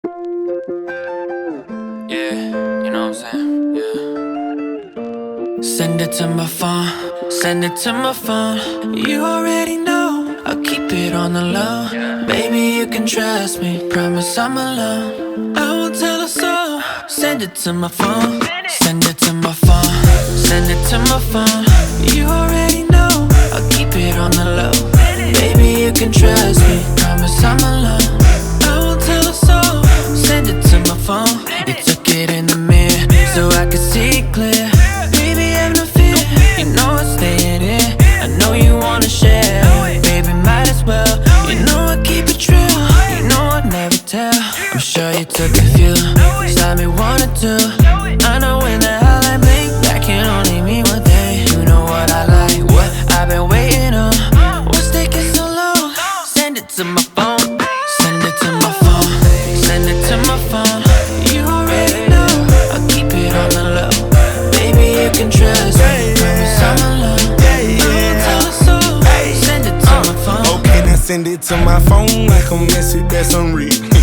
Yeah, you know what I'm saying? Yeah. Send it to my phone, send it to my phone. You already know, I'll keep it on the low. Baby, you can trust me, promise I'm alone. I won't tell a soul. Send it to my phone, send it to my phone, send it to my phone. You already know, I'll keep it on the low. Baby, you can trust me, promise I'm alone. I won't tell a soul. Send it to my phone. You took it in the mirror so I could see clear. Baby, have no fear, you know I'm staying here. I know you wanna share, baby, might as well. You know I keep it true, you know I'd never tell. I'm sure you took a few, saw me wanna do. I know when the hell I blink, that can only mean one thing. You know what I like, what I've been waiting on. What's taking so long? Send it to my phone, send it to my phone, send it to my phone. You already know, I'll keep it on the low. Baby, you can trust me, promise I'm alone. I won't tell a soul. Send it to my phone. Okay, now send it to my phone like a message that's unread.